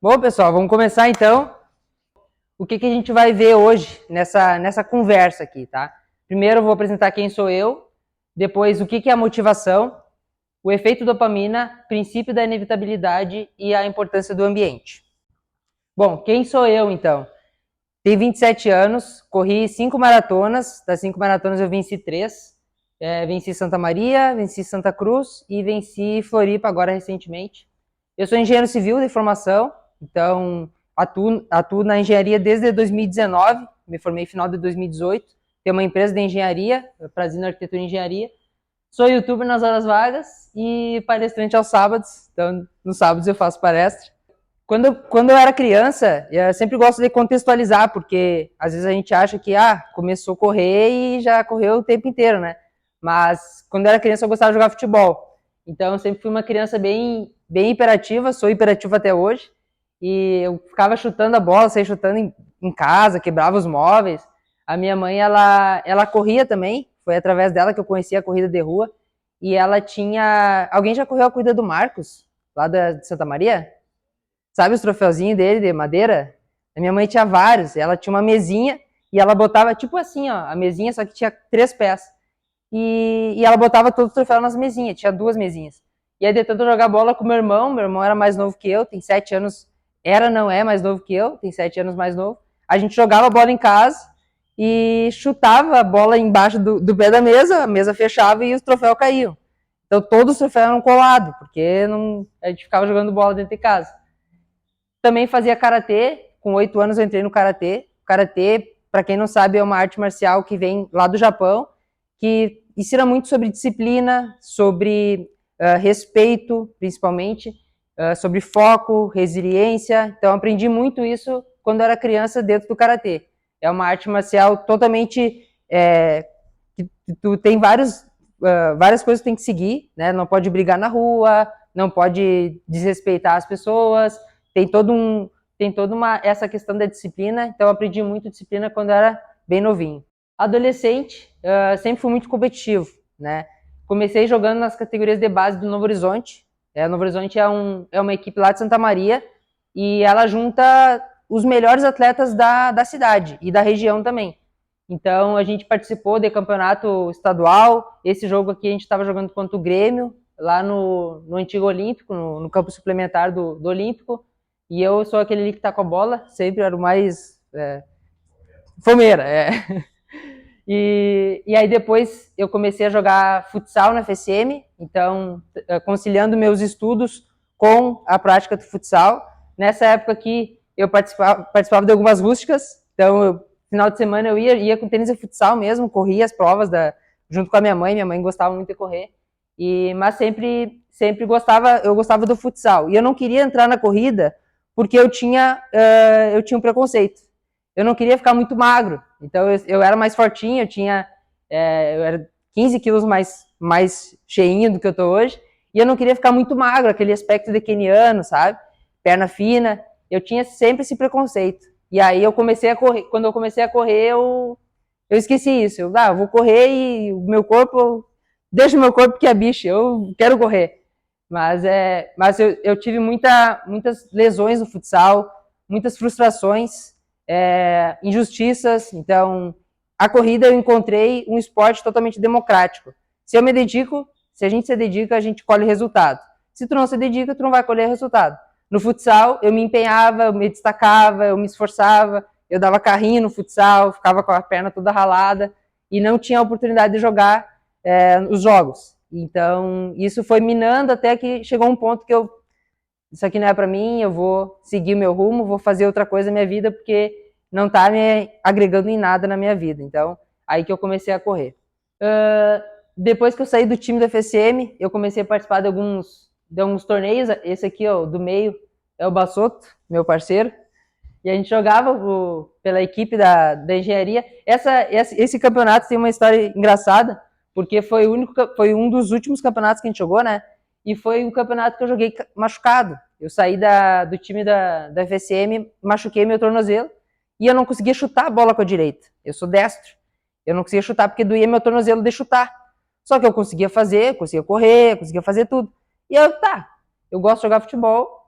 Bom, pessoal, vamos começar então. O que a gente vai ver hoje nessa conversa aqui, tá? Primeiro eu vou apresentar quem sou eu, depois o que é a motivação, o efeito dopamina, princípio da inevitabilidade e a importância do ambiente. Bom, quem sou eu então? Tenho 27 anos, corri 5 maratonas, das 5 maratonas eu venci 3. Venci Santa Maria, venci Santa Cruz e venci Floripa agora recentemente. Eu sou engenheiro civil de formação, então atuo na engenharia desde 2019, me formei no final de 2018, tenho uma empresa de engenharia, Prasino Arquitetura e Engenharia. Sou youtuber nas horas vagas e palestrante aos sábados, então nos sábados eu faço palestra. Quando eu era criança, eu sempre gosto de contextualizar, porque às vezes a gente acha que começou a correr e já correu o tempo inteiro, né? Mas quando eu era criança eu gostava de jogar futebol. Então eu sempre fui uma criança bem hiperativa, sou hiperativo até hoje. E eu ficava chutando a bola, saía chutando em casa, quebrava os móveis. A minha mãe, ela corria também, foi através dela que eu conheci a corrida de rua. E ela tinha... Alguém já correu a corrida do Marcos, lá de Santa Maria? Sabe os troféuzinhos dele de madeira? A minha mãe tinha vários. Ela tinha uma mesinha e ela botava tipo assim, ó, a mesinha, só que tinha 3 pés. E ela botava todos os troféus nas mesinhas, tinha 2 mesinhas. E aí de tanto jogar bola com meu irmão era mais novo que eu, tem 7 anos, não é mais novo que eu, tem 7 anos mais novo. A gente jogava bola em casa e chutava a bola embaixo do pé da mesa, a mesa fechava e os troféus caíam. Então todos os troféus eram colados, porque a gente ficava jogando bola dentro de casa. Também fazia karatê, com 8 anos eu entrei no karatê. Karatê, para quem não sabe, é uma arte marcial que vem lá do Japão, que ensina muito sobre disciplina, sobre respeito, principalmente, sobre foco, resiliência. Então, aprendi muito isso quando eu era criança dentro do karatê. É uma arte marcial totalmente... que tu tem várias coisas que tu tem que seguir, né? Não pode brigar na rua, não pode desrespeitar as pessoas, tem toda essa questão da disciplina. Então, eu aprendi muito disciplina quando eu era bem novinho. Adolescente, sempre fui muito competitivo, né? Comecei jogando nas categorias de base do Novo Horizonte. Novo Horizonte é uma equipe lá de Santa Maria e ela junta os melhores atletas da cidade e da região também. Então, a gente participou de campeonato estadual. Esse jogo aqui a gente estava jogando contra o Grêmio, lá no antigo Olímpico, no campo suplementar do Olímpico. E eu sou aquele ali que tá com a bola, sempre era o mais fomeira. E aí depois eu comecei a jogar futsal na FSM, então conciliando meus estudos com a prática do futsal. Nessa época aqui eu participava de algumas rústicas, então final de semana eu ia com tênis e futsal mesmo, corria as provas junto com a minha mãe gostava muito de correr, mas sempre eu gostava do futsal. E eu não queria entrar na corrida porque eu tinha um preconceito. Eu não queria ficar muito magro, então eu era mais fortinho, eu era 15 quilos mais cheinho do que eu tô hoje, e eu não queria ficar muito magro, aquele aspecto de keniano, sabe? Perna fina, eu tinha sempre esse preconceito. E aí eu comecei a correr, quando eu comecei a correr, eu esqueci isso. Eu vou correr e o meu corpo, deixa o meu corpo que é bicho, eu quero correr. Mas eu tive muitas lesões no futsal, muitas frustrações, injustiças. Então, a corrida eu encontrei um esporte totalmente democrático. Se a gente se dedica, a gente colhe resultado. Se tu não se dedica, tu não vai colher resultado. No futsal, eu me empenhava, eu me destacava, eu me esforçava, eu dava carrinho no futsal, ficava com a perna toda ralada e não tinha a oportunidade de jogar os jogos. Então, isso foi minando até que chegou um ponto que isso aqui não é para mim, eu vou seguir o meu rumo, vou fazer outra coisa na minha vida, porque não tá me agregando em nada na minha vida. Então, aí que eu comecei a correr. Depois que eu saí do time da FSM, eu comecei a participar de alguns torneios. Esse aqui, ó, do meio, é o Bassotto, meu parceiro. E a gente jogava pela equipe da engenharia. Esse campeonato tem uma história engraçada, porque foi um dos últimos campeonatos que a gente jogou, né? E foi um campeonato que eu joguei machucado. Eu saí do time da FSM, machuquei meu tornozelo e eu não conseguia chutar a bola com a direita. Eu sou destro. Eu não conseguia chutar porque doía meu tornozelo de chutar. Só que eu conseguia fazer, conseguia correr, conseguia fazer tudo. E eu gosto de jogar futebol,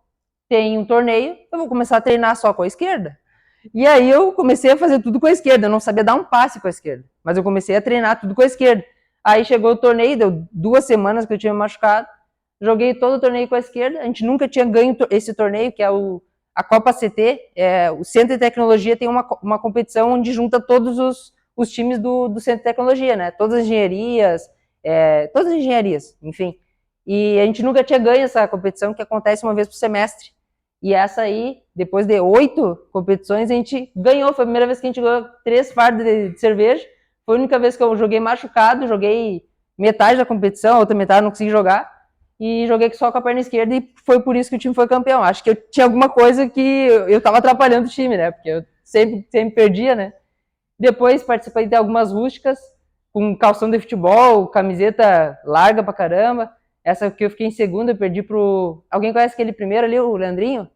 tem um torneio, eu vou começar a treinar só com a esquerda. E aí eu comecei a fazer tudo com a esquerda, eu não sabia dar um passe com a esquerda, mas eu comecei a treinar tudo com a esquerda. Aí chegou o torneio, deu 2 semanas que eu tinha me machucado, joguei todo o torneio com a esquerda, a gente nunca tinha ganho esse torneio, que é a Copa CT, o Centro de Tecnologia tem uma competição onde junta todos os times do Centro de Tecnologia, né? Todas as engenharias, enfim. E a gente nunca tinha ganho essa competição, que acontece uma vez por semestre. E essa aí, depois de 8 competições, a gente ganhou. Foi a primeira vez que a gente ganhou 3 fardos de cerveja. Foi a única vez que eu joguei machucado, joguei metade da competição, a outra metade não consegui jogar. E joguei só com a perna esquerda e foi por isso que o time foi campeão. Acho que eu tinha alguma coisa que eu tava atrapalhando o time, né? Porque eu sempre perdia, né? Depois participei de algumas rústicas, com calção de futebol, camiseta larga pra caramba. Essa que eu fiquei em segundo, eu perdi pro... Alguém conhece aquele primeiro ali, o Leandrinho?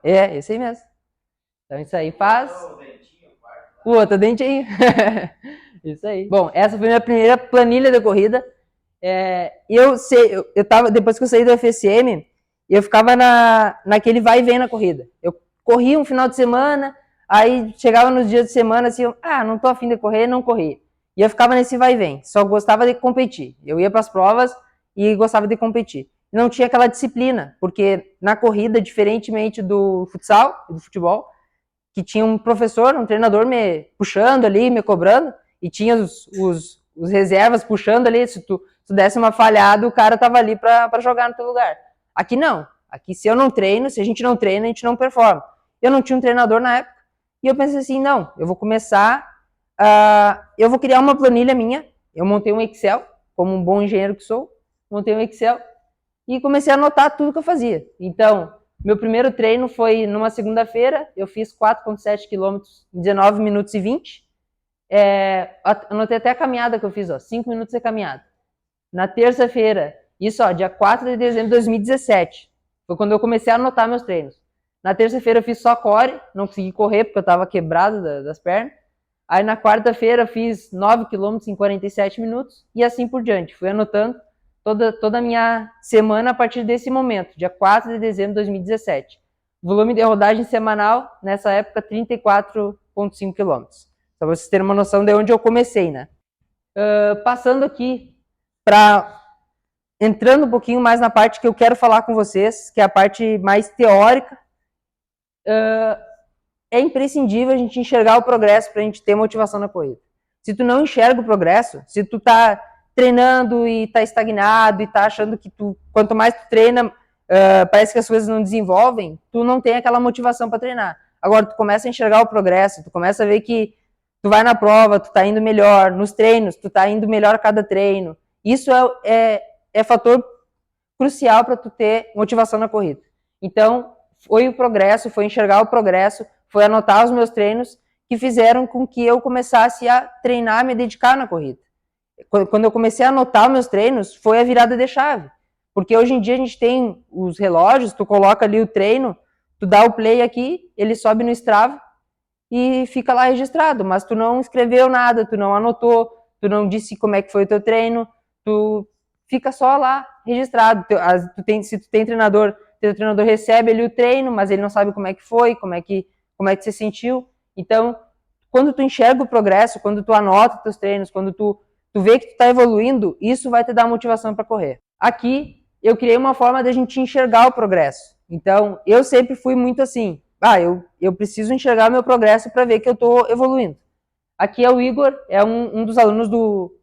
Esse aí mesmo. Então isso aí faz... O outro dentinho. Isso aí. Bom, essa foi a minha primeira planilha de corrida. Eu tava, depois que eu saí do FSM, eu ficava naquele vai e vem na corrida. Eu corria um final de semana, aí chegava nos dias de semana assim, não tô afim de correr, não corria. E eu ficava nesse vai e vem, só gostava de competir. Eu ia para as provas e gostava de competir. Não tinha aquela disciplina, porque na corrida, diferentemente do futsal e do futebol, que tinha um professor, um treinador me puxando ali, me cobrando, e tinha os reservas puxando ali, se tu desse uma falhada, o cara tava ali para jogar no teu lugar. Aqui não. Aqui se eu não treino, se a gente não treina, a gente não performa. Eu não tinha um treinador na época, e eu pensei assim, não, eu vou começar, eu vou criar uma planilha minha, eu montei um Excel, como um bom engenheiro que sou, montei um Excel, e comecei a anotar tudo que eu fazia. Então, meu primeiro treino foi numa segunda-feira, eu fiz 4,7 km em 19 minutos e 20. Anotei até a caminhada que eu fiz, 5 minutos de caminhada. Na terça-feira, isso dia 4 de dezembro de 2017, foi quando eu comecei a anotar meus treinos. Na terça-feira eu fiz só core, não consegui correr porque eu estava quebrado das pernas. Aí na quarta-feira eu fiz 9 km em 47 minutos e assim por diante. Fui anotando toda a minha semana a partir desse momento, dia 4 de dezembro de 2017. Volume de rodagem semanal, nessa época, 34,5 km. Para vocês terem uma noção de onde eu comecei, né? Passando aqui para... Entrando um pouquinho mais na parte que eu quero falar com vocês, que é a parte mais teórica. É imprescindível a gente enxergar o progresso para a gente ter motivação na corrida. Se tu não enxerga o progresso, se tu tá treinando e tá estagnado e tá achando que quanto mais tu treina, parece que as coisas não desenvolvem, tu não tem aquela motivação para treinar. Agora tu começa a enxergar o progresso, tu começa a ver que tu vai na prova, tu tá indo melhor, nos treinos, tu tá indo melhor a cada treino. Isso é fator crucial para tu ter motivação na corrida. Então, foi o progresso, foi enxergar o progresso, foi anotar os meus treinos que fizeram com que eu começasse a treinar, me dedicar na corrida. Quando eu comecei a anotar meus treinos, foi a virada de chave. Porque hoje em dia a gente tem os relógios, tu coloca ali o treino, tu dá o play aqui, ele sobe no Strava e fica lá registrado, mas tu não escreveu nada, tu não anotou, tu não disse como é que foi o teu treino, tu fica só lá registrado. Se tu tem treinador, teu treinador recebe ali o treino, mas ele não sabe como é que foi, como é que você sentiu. Então, quando tu enxerga o progresso, quando tu anota teus treinos, quando tu vê que tu tá evoluindo, isso vai te dar motivação para correr. Aqui, eu criei uma forma de a gente enxergar o progresso. Então, eu sempre fui muito assim, eu preciso enxergar meu progresso para ver que eu tô evoluindo. Aqui é o Igor, é um dos alunos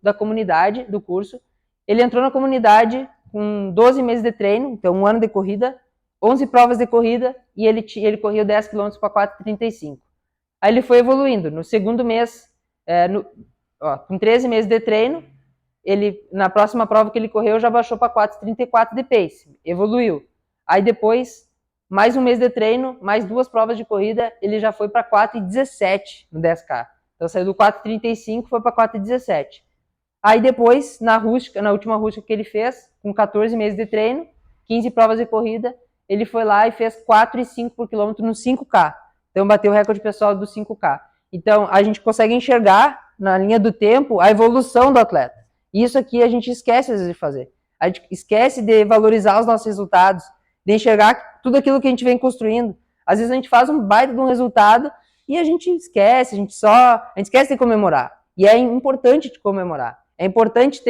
da comunidade, do curso. Ele entrou na comunidade com 12 meses de treino, então 1 ano de corrida, 11 provas de corrida, e ele correu 10 km para 4,35. Aí ele foi evoluindo. No segundo mês, com 13 meses de treino, na próxima prova que ele correu, já baixou para 4,34 de pace. Evoluiu. Aí depois, mais um mês de treino, mais 2 provas de corrida, ele já foi para 4,17 no 10K. Então saiu do 4,35 e foi para 4,17. Aí depois, na última rústica que ele fez, com 14 meses de treino, 15 provas de corrida, ele foi lá e fez 4,5 por quilômetro no 5K. Então bateu o recorde pessoal do 5K. Então a gente consegue enxergar na linha do tempo a evolução do atleta. Isso aqui a gente esquece às vezes de fazer. A gente esquece de valorizar os nossos resultados. de enxergar tudo aquilo que a gente vem construindo. Às vezes a gente faz um baita de um resultado e a gente esquece, a gente esquece de comemorar. E é importante de comemorar. É importante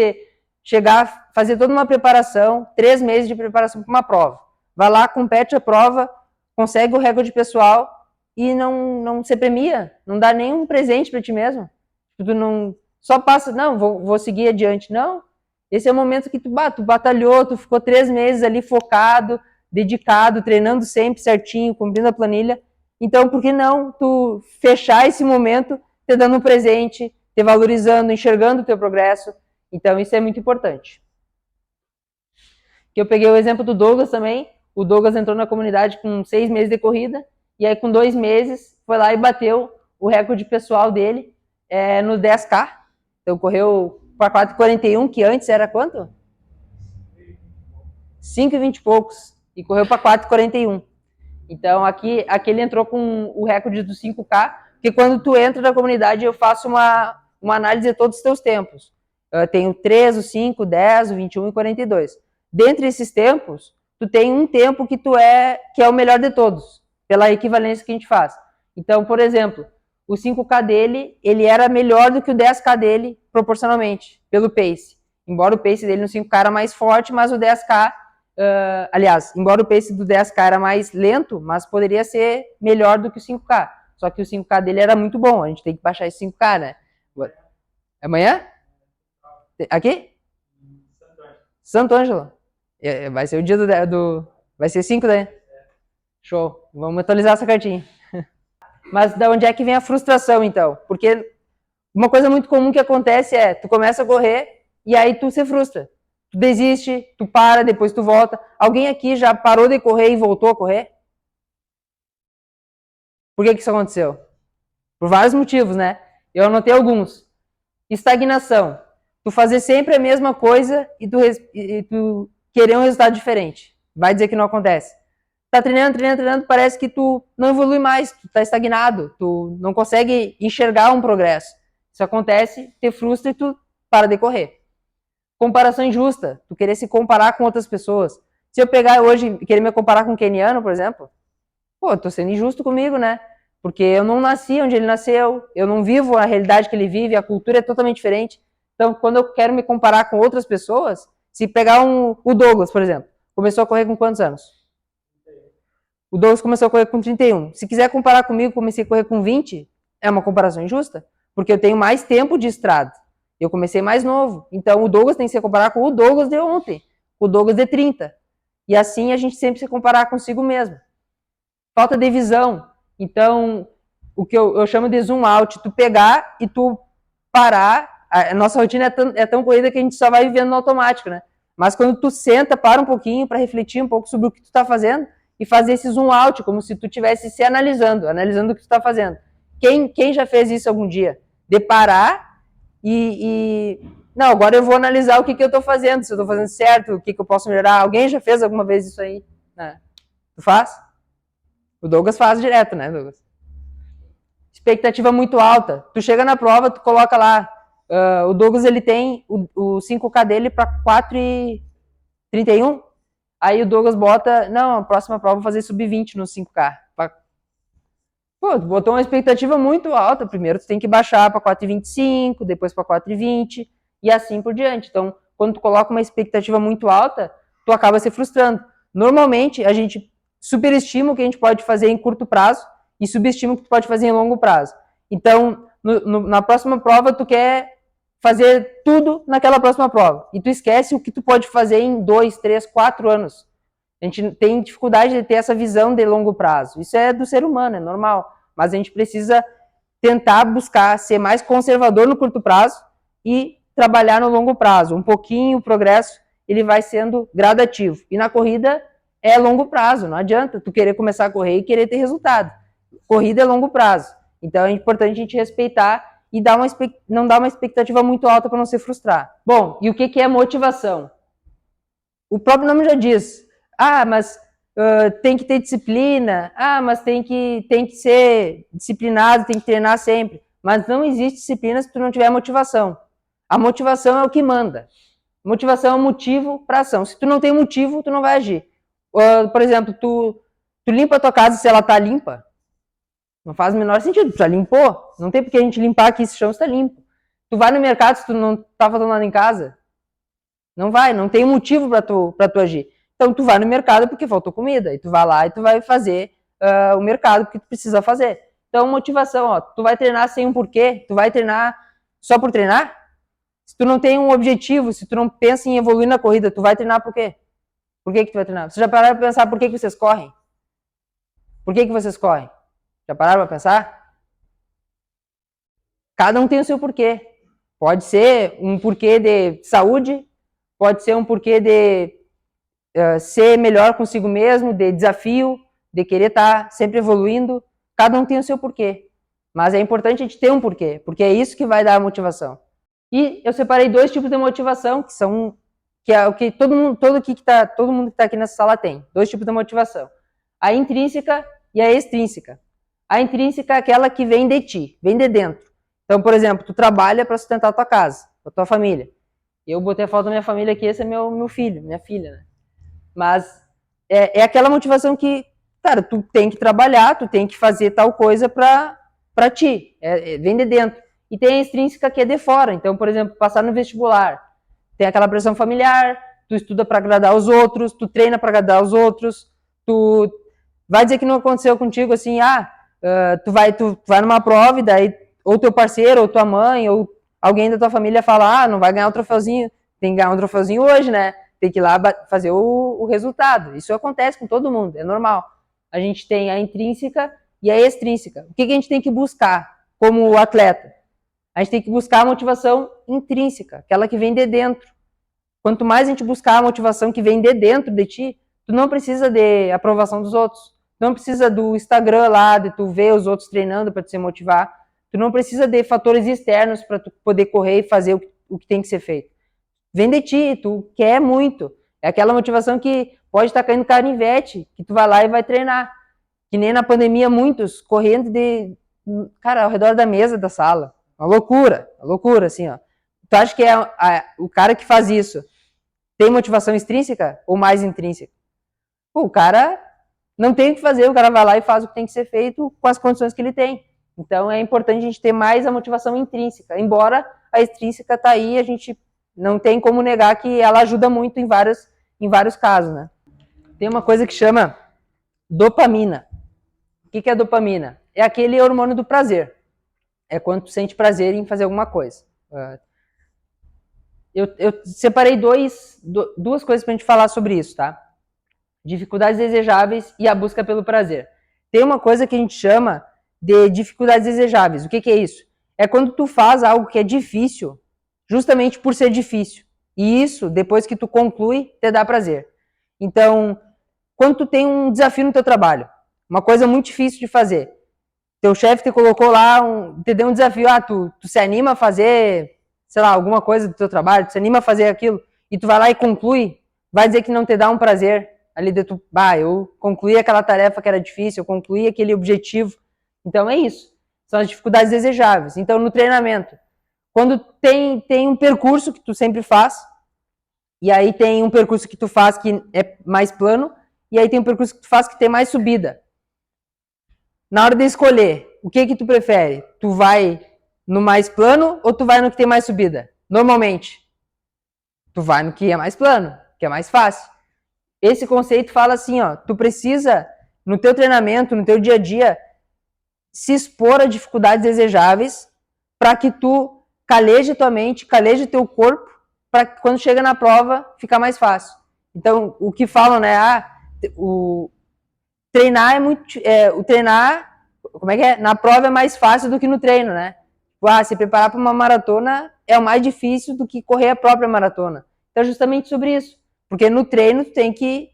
chegar, fazer toda uma preparação, 3 meses de preparação para uma prova. Vai lá, compete a prova, consegue o recorde pessoal e não se premia, não dá nenhum presente para ti mesmo. Tu não só passa, não, vou seguir adiante. Não, esse é o momento que tu batalhou, tu ficou 3 meses ali focado, dedicado, treinando sempre certinho, cumprindo a planilha. Então, por que não tu fechar esse momento te dando um presente, te valorizando, enxergando o teu progresso? Então, isso é muito importante. Que eu peguei o exemplo do Douglas também. O Douglas entrou na comunidade com 6 meses de corrida, e aí com 2 meses foi lá e bateu o recorde pessoal dele no 10K. Então correu para 4,41, que antes era quanto? 5,20 e poucos. E correu para 4,41. Então aqui ele entrou com o recorde do 5K, porque quando tu entra na comunidade eu faço uma análise de todos os teus tempos. Eu tenho 3, o 5, 10, o 21 e 42. Dentre esses tempos, tu tem um tempo que é o melhor de todos, pela equivalência que a gente faz. Então, por exemplo, o 5K dele, ele era melhor do que o 10K dele, proporcionalmente, pelo pace. Embora o pace dele no 5K era mais forte, mas o 10K, aliás, embora o pace do 10K era mais lento, mas poderia ser melhor do que o 5K. Só que o 5K dele era muito bom, a gente tem que baixar esse 5K, né? Amanhã? Aqui? Santo Ângelo. Vai ser o dia vai ser 5, né? Show. Vamos atualizar essa cartinha. Mas da onde é que vem a frustração, então? Porque uma coisa muito comum que acontece é, tu começa a correr e aí tu se frustra. Tu desiste, tu para, depois tu volta. Alguém aqui já parou de correr e voltou a correr? Por que isso aconteceu? Por vários motivos, né? Eu anotei alguns. Estagnação. Tu fazer sempre a mesma coisa e tu querer um resultado diferente. Vai dizer que não acontece. Tá treinando, parece que tu não evolui mais, tu tá estagnado, tu não consegue enxergar um progresso. Isso acontece, te frustra e tu para de correr. Comparação injusta, tu querer se comparar com outras pessoas. Se eu pegar hoje e querer me comparar com um queniano, por exemplo, eu tô sendo injusto comigo, né? Porque eu não nasci onde ele nasceu, eu não vivo a realidade que ele vive, a cultura é totalmente diferente. Então, quando eu quero me comparar com outras pessoas, se pegar o Douglas, por exemplo, começou a correr com quantos anos? O Douglas começou a correr com 31. Se quiser comparar comigo, comecei a correr com 20, é uma comparação injusta, porque eu tenho mais tempo de estrada. Eu comecei mais novo. Então, o Douglas tem que se comparar com o Douglas de ontem, com o Douglas de 30. E assim a gente sempre se comparar consigo mesmo. Falta de visão. Então, o que eu chamo de zoom out, tu pegar e tu parar. A nossa rotina é tão corrida que a gente só vai vivendo no automático, né? Mas quando tu senta, para um pouquinho para refletir um pouco sobre o que tu tá fazendo e fazer esse zoom out, como se tu estivesse se analisando o que tu tá fazendo. Quem já fez isso algum dia? De parar não, agora eu vou analisar o que eu tô fazendo, se eu tô fazendo certo, o que eu posso melhorar. Alguém já fez alguma vez isso aí? Tu faz? O Douglas faz direto, né, Douglas? Expectativa muito alta. Tu chega na prova, tu coloca lá. O Douglas, ele tem o 5K dele para 4,31. Aí o Douglas bota, não, a próxima prova eu vou fazer sub-20 no 5K. Pô, tu botou uma expectativa muito alta. Primeiro tu tem que baixar para 4,25, depois para 4,20 e assim por diante. Então, quando tu coloca uma expectativa muito alta, tu acaba se frustrando. Normalmente, a gente superestima o que a gente pode fazer em curto prazo e subestima o que tu pode fazer em longo prazo. Então, na próxima prova, tu quer fazer tudo naquela próxima prova. E tu esquece o que tu pode fazer em 2, 3, 4 anos. A gente tem dificuldade de ter essa visão de longo prazo. Isso é do ser humano, é normal. Mas a gente precisa tentar buscar ser mais conservador no curto prazo e trabalhar no longo prazo. Um pouquinho o progresso, ele vai sendo gradativo. E na corrida é longo prazo, não adianta tu querer começar a correr e querer ter resultado. Corrida é longo prazo. Então é importante a gente respeitar e não dar uma expectativa muito alta para não se frustrar. Bom, e o que é motivação? O próprio nome já diz. Mas tem que ter disciplina. Mas tem que ser disciplinado, tem que treinar sempre. Mas não existe disciplina se tu não tiver motivação. A motivação é o que manda. Motivação é o motivo para ação. Se tu não tem motivo, tu não vai agir. Por exemplo, tu limpa a tua casa se ela tá limpa. Não faz o menor sentido, tu já limpou. Não tem porque a gente limpar aqui esse chão se tá limpo. Tu vai no mercado se tu não tá fazendo nada em casa. Não vai, não tem motivo pra tu agir. Então tu vai no mercado porque faltou comida. E tu vai lá e tu vai fazer o mercado porque tu precisa fazer. Então motivação, ó, tu vai treinar sem um porquê, tu vai treinar só por treinar? Se tu não tem um objetivo, se tu não pensa em evoluir na corrida, tu vai treinar por quê? Por que tu vai treinar? Vocês já pararam pra pensar por que vocês correm? Por que vocês correm? Já pararam pra pensar? Cada um tem o seu porquê. Pode ser um porquê de saúde, pode ser um porquê de ser melhor consigo mesmo, de desafio, de querer estar sempre evoluindo. Cada um tem o seu porquê. Mas é importante a gente ter um porquê, porque é isso que vai dar a motivação. E eu separei 2 tipos de motivação, que é o que todo mundo que está aqui nessa sala tem. 2 tipos de motivação. A intrínseca e a extrínseca. A intrínseca é aquela que vem de ti, vem de dentro. Então, por exemplo, tu trabalha para sustentar a tua casa, a tua família. Eu botei a foto da minha família aqui, esse é meu filho, minha filha, né? Mas é aquela motivação que, cara, tu tem que trabalhar, tu tem que fazer tal coisa pra ti, vem de dentro. E tem a extrínseca que é de fora, então, por exemplo, passar no vestibular, tem aquela pressão familiar, tu estuda para agradar os outros, tu treina para agradar os outros, tu vai dizer que não aconteceu contigo assim, tu vai numa prova e daí ou teu parceiro, ou tua mãe, ou alguém da tua família fala, não vai ganhar um troféuzinho, tem que ganhar um troféuzinho hoje, né? Tem que ir lá fazer o resultado. Isso acontece com todo mundo, é normal. A gente tem a intrínseca e a extrínseca. O que a gente tem que buscar como atleta? A gente tem que buscar a motivação intrínseca, aquela que vem de dentro. Quanto mais a gente buscar a motivação que vem de dentro de ti, tu não precisa de aprovação dos outros. Tu não precisa do Instagram lá, de tu ver os outros treinando para te se motivar. Tu não precisa de fatores externos para tu poder correr e fazer o que tem que ser feito. Vem de ti, tu quer muito. É aquela motivação que pode estar caindo canivete, que tu vai lá e vai treinar. Que nem na pandemia, muitos correndo cara, ao redor da mesa da sala. Uma loucura, assim, ó. Tu acha que o cara que faz isso tem motivação extrínseca ou mais intrínseca? Pô, o cara não tem o que fazer, o cara vai lá e faz o que tem que ser feito com as condições que ele tem. Então é importante a gente ter mais a motivação intrínseca. Embora a extrínseca tá aí, a gente não tem como negar que ela ajuda muito em vários casos, né? Tem uma coisa que chama dopamina. O que é dopamina? É aquele hormônio do prazer. É quando tu sente prazer em fazer alguma coisa. Eu separei duas coisas pra gente falar sobre isso, tá? Dificuldades desejáveis e a busca pelo prazer. Tem uma coisa que a gente chama de dificuldades desejáveis. O que é isso? É quando tu faz algo que é difícil, justamente por ser difícil. E isso, depois que tu conclui, te dá prazer. Então, quando tu tem um desafio no teu trabalho, uma coisa muito difícil de fazer, teu chefe te colocou lá, te deu um desafio, tu se anima a fazer, sei lá, alguma coisa do teu trabalho, tu se anima a fazer aquilo, e tu vai lá e conclui, vai dizer que não te dá um prazer ali de tu, eu concluí aquela tarefa que era difícil, eu concluí aquele objetivo. Então é isso, são as dificuldades desejáveis. Então no treinamento, quando tem um percurso que tu sempre faz, e aí tem um percurso que tu faz que é mais plano, e aí tem um percurso que tu faz que tem mais subida. Na hora de escolher, o que tu prefere? Tu vai no mais plano ou tu vai no que tem mais subida? Normalmente, tu vai no que é mais plano, que é mais fácil. Esse conceito fala assim, ó, tu precisa, no teu treinamento, no teu dia a dia, se expor a dificuldades desejáveis para que tu caleje tua mente, caleje teu corpo, para que quando chega na prova, ficar mais fácil. Então, o que falam, né, o treinar é muito, o treinar, como é que é? Na prova é mais fácil do que no treino, né? Se preparar para uma maratona é o mais difícil do que correr a própria maratona. Então, é justamente sobre isso. Porque no treino tu tem que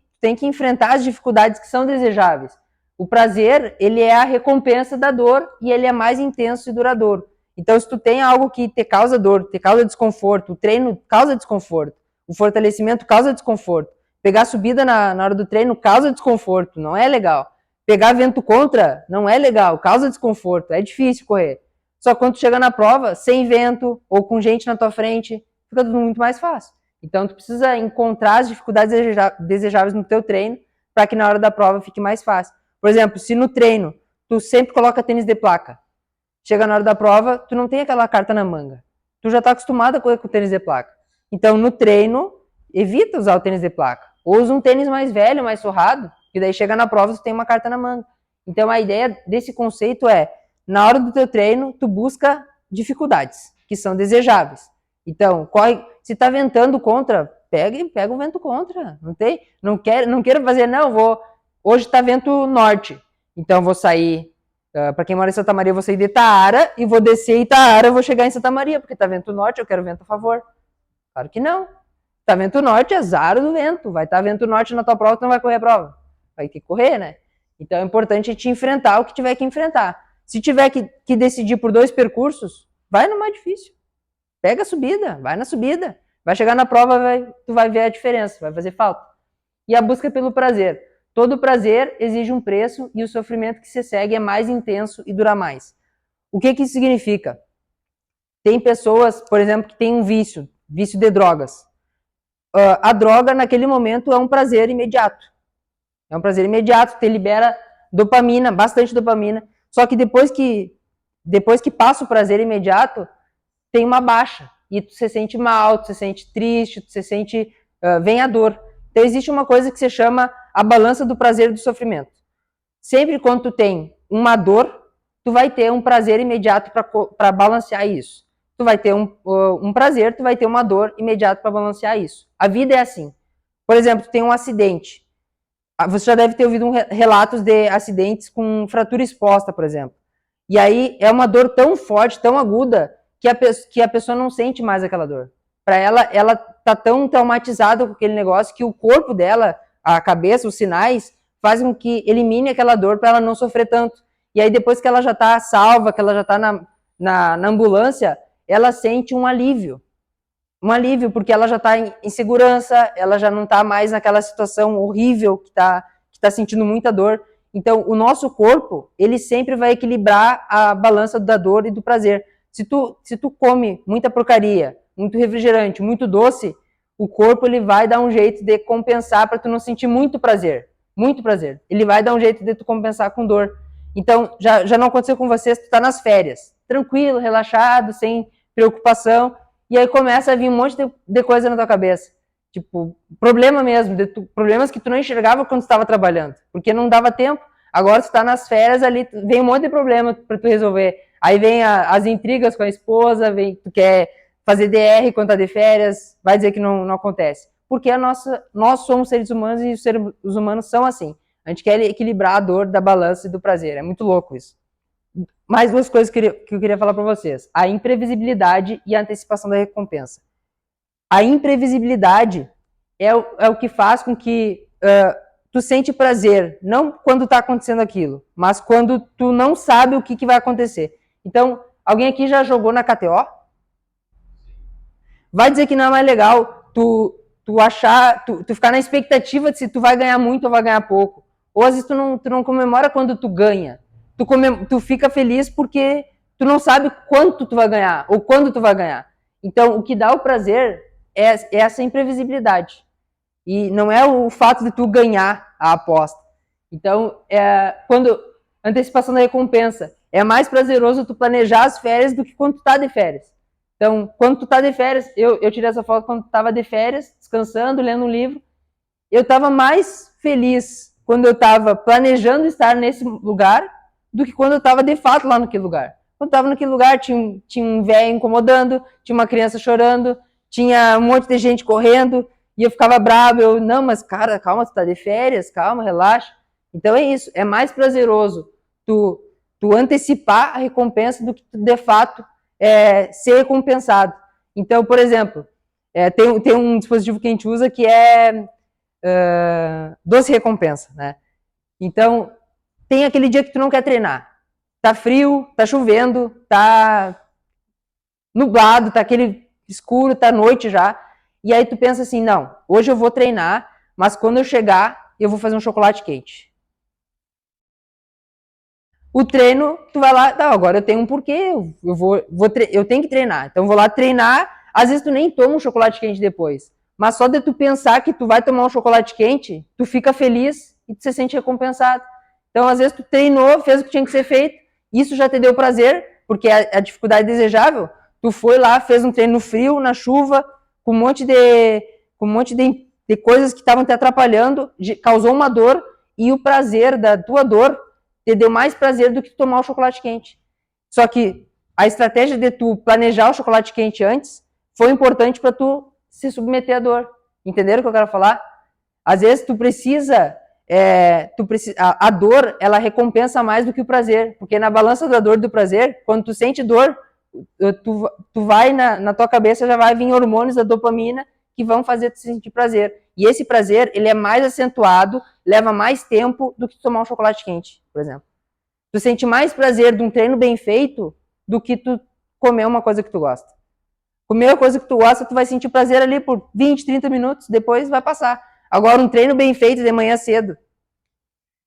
enfrentar as dificuldades que são desejáveis. O prazer, ele é a recompensa da dor e ele é mais intenso e duradouro. Então, se tu tem algo que te causa dor, te causa desconforto, o treino causa desconforto, o fortalecimento causa desconforto, pegar subida na hora do treino causa desconforto, não é legal. Pegar vento contra não é legal, causa desconforto, é difícil correr. Só que quando tu chega na prova, sem vento ou com gente na tua frente, fica tudo muito mais fácil. Então, tu precisa encontrar as dificuldades desejáveis no teu treino para que na hora da prova fique mais fácil. Por exemplo, se no treino tu sempre coloca tênis de placa, chega na hora da prova, tu não tem aquela carta na manga. Tu já está acostumado a correr com o tênis de placa. Então, no treino, evita usar o tênis de placa. Ou usa um tênis mais velho, mais surrado, que daí chega na prova tu tem uma carta na manga. Então, a ideia desse conceito é, na hora do teu treino, tu busca dificuldades, que são desejáveis. Então, se tá ventando contra, pega o vento contra. Não quero fazer, hoje tá vento norte. Então, vou sair, para quem mora em Santa Maria, eu vou sair de Itaara e vou descer em Itaara, eu vou chegar em Santa Maria, porque tá vento norte, eu quero vento a favor. Claro que não. Tá vento norte, azar do vento. Vai estar vento norte na tua prova, tu não vai correr a prova. Vai ter que correr, né? Então é importante te enfrentar o que tiver que enfrentar. Se tiver que decidir por 2 percursos, vai no mais difícil. Pega a subida, vai na subida. Vai chegar na prova, tu vai ver a diferença, vai fazer falta. E a busca pelo prazer. Todo prazer exige um preço e o sofrimento que se segue é mais intenso e dura mais. O que isso significa? Tem pessoas, por exemplo, que têm um vício de drogas. A droga, naquele momento, é um prazer imediato. É um prazer imediato, te libera dopamina, bastante dopamina. Só que depois que passa o prazer imediato, tem uma baixa. E tu se sente mal, tu se sente triste, tu se sente... vem a dor. Então existe uma coisa que se chama a balança do prazer e do sofrimento. Sempre quando tu tem uma dor, tu vai ter um prazer imediato para balancear isso. Tu vai ter um prazer, tu vai ter uma dor imediata para balancear isso. A vida é assim. Por exemplo, tu tem um acidente. Você já deve ter ouvido relatos de acidentes com fratura exposta, por exemplo. E aí é uma dor tão forte, tão aguda, que a pessoa não sente mais aquela dor. Para ela tá tão traumatizada com aquele negócio que o corpo dela, a cabeça, os sinais, fazem com que elimine aquela dor para ela não sofrer tanto. E aí depois que ela já tá salva, que ela já tá na ambulância, ela sente um alívio. Um alívio, porque ela já está em segurança, ela já não está mais naquela situação horrível que tá sentindo muita dor. Então, o nosso corpo, ele sempre vai equilibrar a balança da dor e do prazer. Se tu come muita porcaria, muito refrigerante, muito doce, o corpo ele vai dar um jeito de compensar para tu não sentir muito prazer. Muito prazer. Ele vai dar um jeito de tu compensar com dor. Então, já não aconteceu com você se tu tá nas férias. Tranquilo, relaxado, sem preocupação. E aí começa a vir um monte de coisa na tua cabeça. Tipo, problema mesmo, problemas que tu não enxergava quando tu estava trabalhando, porque não dava tempo. Agora tu tá nas férias ali, vem um monte de problema para tu resolver. Aí vem as intrigas com a esposa, tu quer fazer DR quando tá de férias, vai dizer que não acontece. Porque nós somos seres humanos e os seres humanos são assim. A gente quer equilibrar a dor da balança e do prazer. É muito louco isso. Mais 2 coisas que eu queria falar para vocês. A imprevisibilidade e a antecipação da recompensa. A imprevisibilidade é o que faz com que tu sente prazer, não quando está acontecendo aquilo, mas quando tu não sabe o que vai acontecer. Então, alguém aqui já jogou na KTO? Vai dizer que não é mais legal tu ficar na expectativa de se tu vai ganhar muito ou vai ganhar pouco. Ou às vezes tu não comemora quando tu ganha. Tu fica feliz porque tu não sabe quanto tu vai ganhar ou quando tu vai ganhar. Então, o que dá o prazer é essa imprevisibilidade. E não é o fato de tu ganhar a aposta. Então, antecipação da recompensa. É mais prazeroso tu planejar as férias do que quando tu tá de férias. Então, quando tu tá de férias, eu tirei essa foto quando tu tava de férias, descansando, lendo um livro. Eu tava mais feliz quando eu tava planejando estar nesse lugar do que quando eu estava de fato lá naquele lugar. Quando eu estava naquele lugar, tinha um velho incomodando, tinha uma criança chorando, tinha um monte de gente correndo, e eu ficava bravo. Não, mas cara, calma, tu tá de férias, calma, relaxa. Então é isso, é mais prazeroso tu antecipar a recompensa do que tu, de fato, ser recompensado. Então, por exemplo, tem um dispositivo que a gente usa que é doce recompensa, né? Então, tem aquele dia que tu não quer treinar. Tá frio, tá chovendo, tá nublado, tá aquele escuro, tá noite já. E aí tu pensa assim, não, hoje eu vou treinar, mas quando eu chegar, eu vou fazer um chocolate quente. O treino, tu vai lá, tá, agora eu tenho um porquê, eu tenho que treinar. Então eu vou lá treinar, às vezes tu nem toma um chocolate quente depois. Mas só de tu pensar que tu vai tomar um chocolate quente, tu fica feliz e tu se sente recompensado. Então, às vezes, tu treinou, fez o que tinha que ser feito, isso já te deu prazer, porque a dificuldade é desejável. Tu foi lá, fez um treino no frio, na chuva, com um monte de coisas que estavam te atrapalhando, causou uma dor, e o prazer da tua dor te deu mais prazer do que tomar o chocolate quente. Só que a estratégia de tu planejar o chocolate quente antes foi importante para tu se submeter à dor. Entenderam o que eu quero falar? Às vezes tu precisa a dor, ela recompensa mais do que o prazer, porque na balança da dor e do prazer, quando tu sente dor, tu vai na tua cabeça, já vai vir hormônios da dopamina que vão fazer tu sentir prazer. E esse prazer, ele é mais acentuado, leva mais tempo do que tomar um chocolate quente, por exemplo. Tu sente mais prazer de um treino bem feito do que tu comer uma coisa que tu gosta. Comer uma coisa que tu gosta, tu vai sentir prazer ali por 20, 30 minutos, depois vai passar. Agora, um treino bem feito de manhã cedo.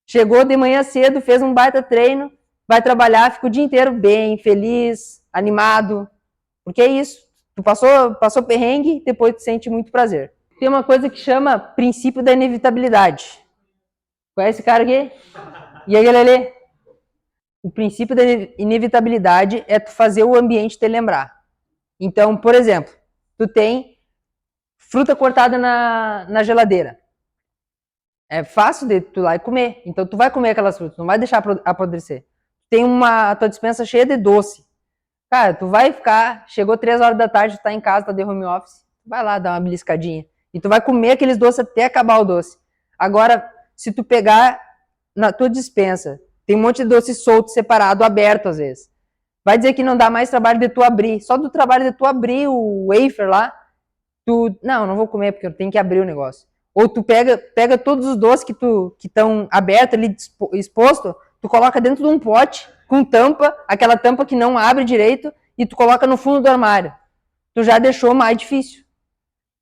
Chegou de manhã cedo, fez um baita treino, vai trabalhar, fica o dia inteiro bem, feliz, animado. Porque é isso. Tu passou perrengue, depois tu sente muito prazer. Tem uma coisa que chama princípio da inevitabilidade. Conhece esse cara aqui? E aí, Lelê? O princípio da inevitabilidade é tu fazer o ambiente te lembrar. Então, por exemplo, tu tem fruta cortada na geladeira. É fácil de tu ir lá e comer. Então, tu vai comer aquelas frutas, não vai deixar apodrecer. Tem a tua despensa cheia de doce. Cara, tu vai ficar, chegou 3 horas da tarde, tu tá em casa, tá de home office, vai lá dar uma beliscadinha. E tu vai comer aqueles doces até acabar o doce. Agora, se tu pegar na tua despensa, tem um monte de doce solto, separado, aberto às vezes. Vai dizer que não dá mais trabalho de tu abrir. Só do trabalho de tu abrir o wafer lá, não vou comer porque eu tenho que abrir o negócio. Ou tu pega todos os doces que estão abertos ali, exposto, tu coloca dentro de um pote com tampa, aquela tampa que não abre direito, e tu coloca no fundo do armário. Tu já deixou mais difícil.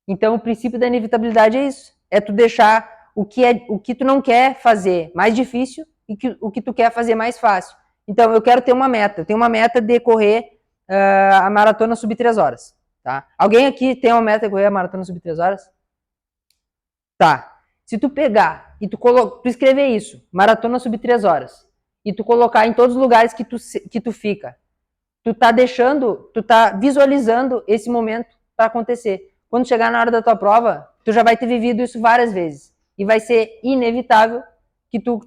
Então, o princípio da inevitabilidade é isso. É tu deixar o que tu não quer fazer mais difícil e o que tu quer fazer mais fácil. Então, eu quero ter uma meta. Eu tenho uma meta de correr a maratona sub 3 horas. Tá? Alguém aqui tem uma meta de correr a maratona sub 3 horas? Tá. Se tu pegar e tu escrever isso, maratona sub 3 horas, e tu colocar em todos os lugares que tu fica, tu tá visualizando esse momento para acontecer. Quando chegar na hora da tua prova, tu já vai ter vivido isso várias vezes. E vai ser inevitável que tu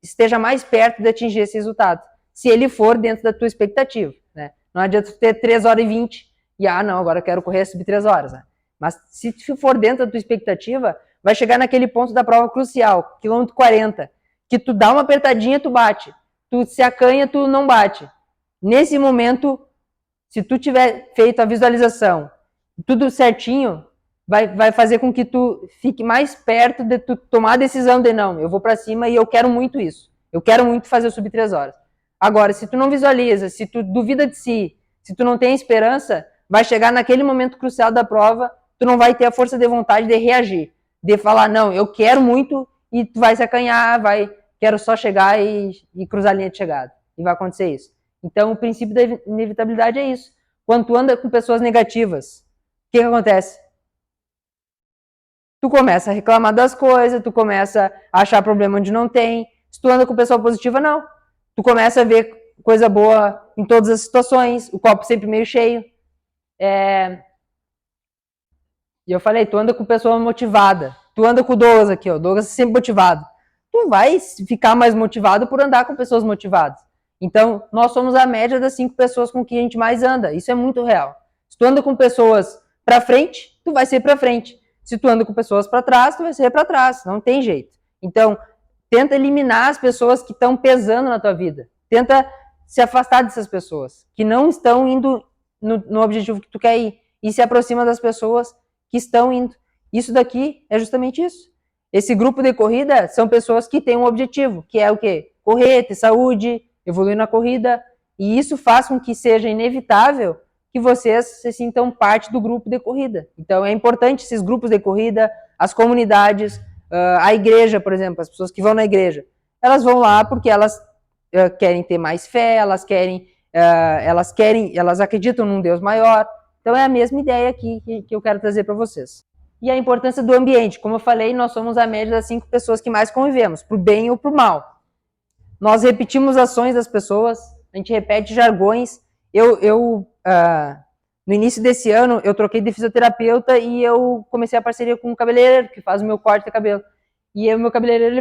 esteja mais perto de atingir esse resultado. Se ele for dentro da tua expectativa, né? Não adianta tu ter 3 horas e 20 e, não, agora eu quero correr sub 3 horas, né? Mas se for dentro da tua expectativa, vai chegar naquele ponto da prova crucial, quilômetro 40, que tu dá uma apertadinha, tu bate. Tu se acanha, tu não bate. Nesse momento, se tu tiver feito a visualização, tudo certinho, vai fazer com que tu fique mais perto de tu tomar a decisão de não, eu vou para cima e eu quero muito isso. Eu quero muito fazer o sub 3 horas. Agora, se tu não visualiza, se tu duvida de si, se tu não tem esperança, vai chegar naquele momento crucial da prova, tu não vai ter a força de vontade de reagir, de falar, não, eu quero muito, e tu vai se acanhar, quero só chegar e cruzar a linha de chegada. E vai acontecer isso. Então, o princípio da inevitabilidade é isso. Quando tu anda com pessoas negativas, o que acontece? Tu começa a reclamar das coisas, tu começa a achar problema onde não tem. Se tu anda com pessoa positiva, não. Tu começa a ver coisa boa em todas as situações, o copo sempre meio cheio. E eu falei, tu anda com pessoa motivada. Tu anda com o Douglas aqui, ó. O Douglas é sempre motivado. Tu vai ficar mais motivado por andar com pessoas motivadas. Então, nós somos a média das 5 pessoas com que a gente mais anda. Isso é muito real. Se tu anda com pessoas pra frente, tu vai ser pra frente. Se tu anda com pessoas pra trás, tu vai ser pra trás. Não tem jeito. Então, tenta eliminar as pessoas que estão pesando na tua vida. Tenta se afastar dessas pessoas que não estão indo no objetivo que tu quer ir. E se aproxima das pessoas que estão indo. Isso daqui é justamente isso. Esse grupo de corrida são pessoas que têm um objetivo, que é o quê? Correr, ter saúde, evoluir na corrida. E isso faz com que seja inevitável que vocês se sintam parte do grupo de corrida. Então é importante esses grupos de corrida, as comunidades, a igreja, por exemplo, as pessoas que vão na igreja. Elas vão lá porque elas querem ter mais fé, elas acreditam num Deus maior. Então é a mesma ideia aqui que eu quero trazer para vocês. E a importância do ambiente. Como eu falei, nós somos a média das 5 pessoas que mais convivemos, pro bem ou pro mal. Nós repetimos ações das pessoas, a gente repete jargões. No início desse ano, eu troquei de fisioterapeuta e eu comecei a parceria com um cabeleireiro que faz o meu corte de cabelo. E o meu cabeleireiro,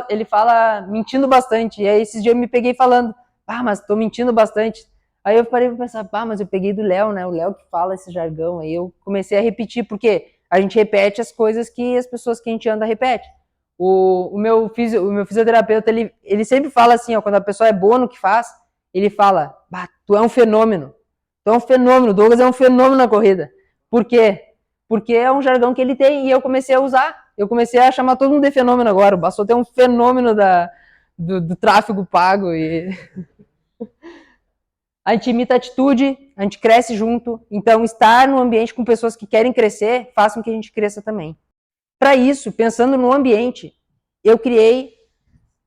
ele fala mentindo bastante. E aí, esses dias eu me peguei falando, mas tô mentindo bastante. Aí eu parei pra pensar, mas eu peguei do Léo, né? O Léo que fala esse jargão. Aí eu comecei a repetir, porque a gente repete as coisas que as pessoas que a gente anda repete. O meu fisioterapeuta, ele sempre fala assim, ó, quando a pessoa é boa no que faz, ele fala, tu é um fenômeno. Tu é um fenômeno, o Douglas é um fenômeno na corrida. Por quê? Porque é um jargão que ele tem e eu comecei a usar. Eu comecei a chamar todo mundo de fenômeno agora. Bastou ter um fenômeno do tráfego pago. E a gente imita a atitude, a gente cresce junto. Então, estar no ambiente com pessoas que querem crescer faz com que a gente cresça também. Para isso, pensando no ambiente, eu criei